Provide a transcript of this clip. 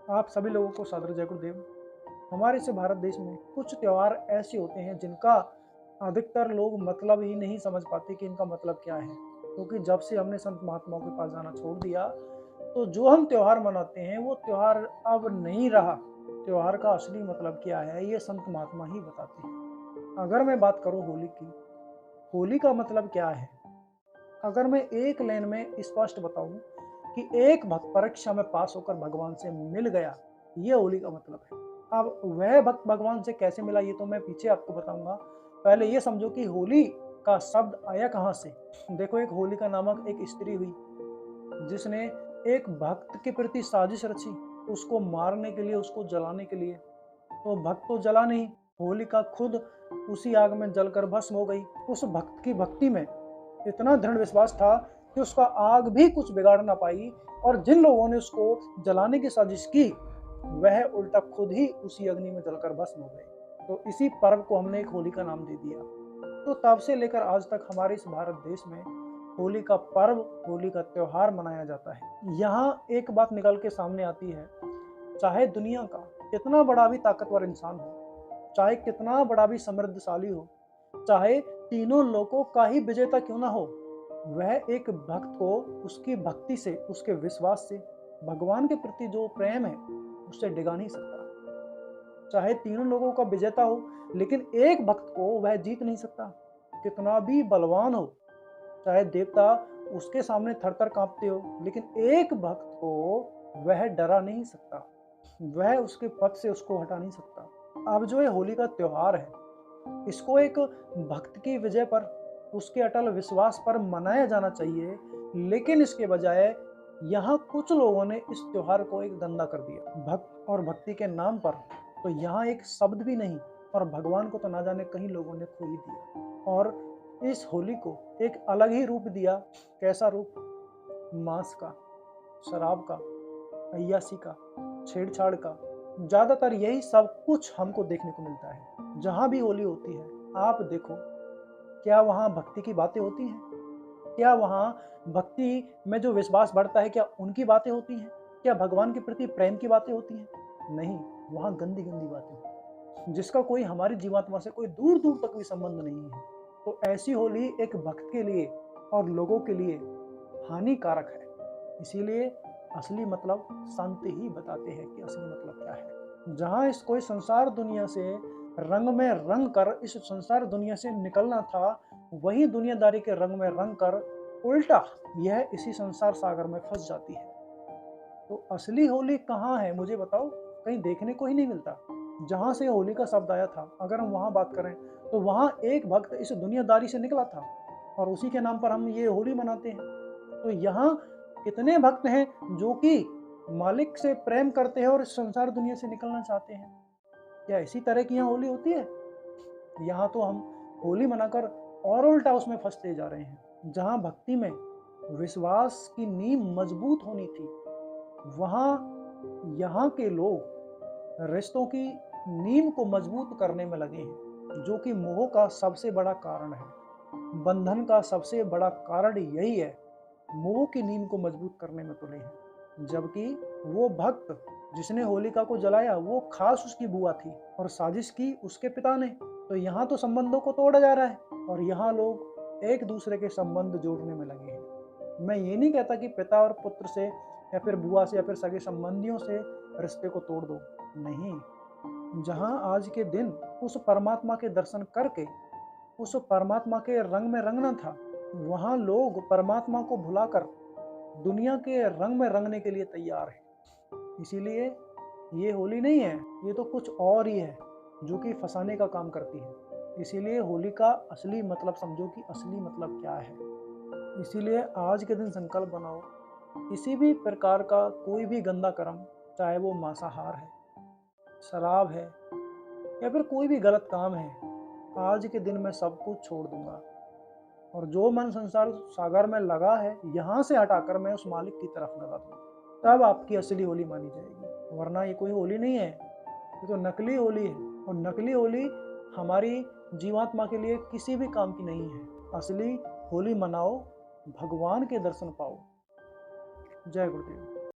आप सभी लोगों को सादर जय गुरुदेव। हमारे इस भारत देश में कुछ त्योहार ऐसे होते हैं जिनका अधिकतर लोग मतलब ही नहीं समझ पाते कि इनका मतलब क्या है। क्योंकि जब से हमने संत महात्माओं के पास जाना छोड़ दिया, तो जो हम त्योहार मनाते हैं वो त्योहार अब नहीं रहा। त्योहार का असली मतलब क्या है ये संत महात्मा ही बताते हैं। अगर मैं बात करूं होली की, होली का मतलब क्या है? अगर मैं एक लाइन में स्पष्ट बताऊं कि एक भक्त परीक्षा में पास होकर भगवान से मिल गया, ये होली का मतलब है। अब वह भक्त भगवान से कैसे मिला ये तो मैं पीछे आपको बताऊंगा। पहले ये समझो कि होली का शब्द आया कहाँ से। देखो, एक होलिका नामक एक स्त्री हुई जिसने एक भक्त के प्रति साजिश रची, उसको मारने के लिए, उसको जलाने के लिए। तो भक्त तो जला नहीं, होलिका खुद उसी आग में जलकर भस्म हो गई। उस भक्त की भक्ति में इतना दृढ़ विश्वास था कि उसका आग भी कुछ बिगाड़ ना पाई, और जिन लोगों ने उसको जलाने की साजिश की वह उल्टा खुद ही उसी अग्नि में जलकर भस्म हो गए। तो इसी पर्व को हमने एक होली का नाम दे दिया। तो तब से लेकर आज तक हमारे इस भारत देश में होली का पर्व, होली का त्योहार मनाया जाता है। यहाँ एक बात निकल के सामने आती है, चाहे दुनिया का कितना बड़ा भी ताकतवर इंसान हो, चाहे कितना बड़ा भी समृद्धशाली हो, चाहे तीनों लोकों का ही विजेता क्यों ना हो, वह एक भक्त को उसकी भक्ति से, उसके विश्वास से, भगवान के प्रति जो प्रेम है उससे डिगा नहीं सकता। चाहे तीनों लोगों का विजेता हो, लेकिन एक भक्त को वह जीत नहीं सकता। कितना भी बलवान हो, चाहे देवता उसके सामने थर-थर कांपते हो, लेकिन एक भक्त को वह डरा नहीं सकता, वह उसके पद से उसको हटा नहीं सकता। अब जो ये होली का त्योहार है, इसको एक भक्त की विजय पर, उसके अटल विश्वास पर मनाया जाना चाहिए, लेकिन इसके बजाय यहाँ कुछ लोगों ने इस त्योहार को एक धंधा कर दिया। भक्त और भक्ति के नाम पर तो यहाँ एक शब्द भी नहीं, और भगवान को तो ना जाने कहीं लोगों ने खो ही दिया, और इस होली को एक अलग ही रूप दिया। कैसा रूप? मांस का, शराब का, अय्यासी का, छेड़छाड़ का। ज्यादातर यही सब कुछ हमको देखने को मिलता है। जहां भी होली होती है आप देखो, क्या वहां भक्ति की बातें होती हैं? क्या वहां भक्ति में जो विश्वास बढ़ता है, क्या उनकी बातें होती हैं? क्या भगवान के प्रति प्रेम की बातें होती हैं? नहीं, वहां गंदी गंदी बातें होती हैं, जिसका कोई हमारी जीवात्मा से कोई दूर दूर तक भी संबंध नहीं है। तो ऐसी होली एक भक्त के लिए और लोगों के लिए हानिकारक है। इसीलिए असली मतलब संत ही बताते हैं कि असली मतलब क्या है। जहां इस कोई संसार दुनिया से रंग में रंग कर इस संसार दुनिया से निकलना था, वही दुनियादारी के रंग में रंग कर उल्टा यह इसी संसार सागर में फंस जाती है। तो असली होली कहाँ है मुझे बताओ? कहीं देखने को ही नहीं मिलता। जहां से होली का शब्द आया था, अगर हम वहां बात करें, तो वहां एक भक्त इस दुनियादारी से निकला था, और उसी के नाम पर हम ये होली मनाते हैं। तो यहाँ कितने भक्त हैं जो कि मालिक से प्रेम करते हैं और इस संसार दुनिया से निकलना चाहते हैं? क्या इसी तरह की यहाँ होली होती है? यहाँ तो हम होली मनाकर और उल्टा उसमें फंसते जा रहे हैं। जहाँ भक्ति में विश्वास की नींव मजबूत होनी थी, वहाँ यहाँ के लोग रिश्तों की नींव को मजबूत करने में लगे हैं, जो कि मोह का सबसे बड़ा कारण है। बंधन का सबसे बड़ा कारण यही है। मोह की नींव को मजबूत करने में तुले हैं। जबकि वो भक्त जिसने होलिका को जलाया वो खास उसकी बुआ थी, और साजिश की उसके पिता ने। तो यहाँ तो संबंधों को तोड़ा जा रहा है, और यहाँ लोग एक दूसरे के संबंध जोड़ने में लगे हैं। मैं ये नहीं कहता कि पिता और पुत्र से, या फिर बुआ से, या फिर सगे संबंधियों से रिश्ते को तोड़ दो। नहीं, जहाँ आज के दिन उस परमात्मा के दर्शन करके उस परमात्मा के रंग में रंगना था, वहाँ लोग परमात्मा को भुलाकर दुनिया के रंग में रंगने के लिए तैयार है। इसीलिए ये होली नहीं है, ये तो कुछ और ही है जो कि फंसाने का काम करती है। इसीलिए होली का असली मतलब समझो कि असली मतलब क्या है। इसीलिए आज के दिन संकल्प बनाओ, किसी भी प्रकार का कोई भी गंदा कर्म, चाहे वो मांसाहार है, शराब है, या फिर कोई भी गलत काम है, आज के दिन मैं सब कुछ छोड़ दूंगा, और जो मन संसार सागर में लगा है यहाँ से हटाकर मैं उस मालिक की तरफ लगा दूंगा। तब आपकी असली होली मानी जाएगी, वरना ये कोई होली नहीं है, ये तो नकली होली है। और नकली होली हमारी जीवात्मा के लिए किसी भी काम की नहीं है। असली होली मनाओ, भगवान के दर्शन पाओ। जय गुरुदेव।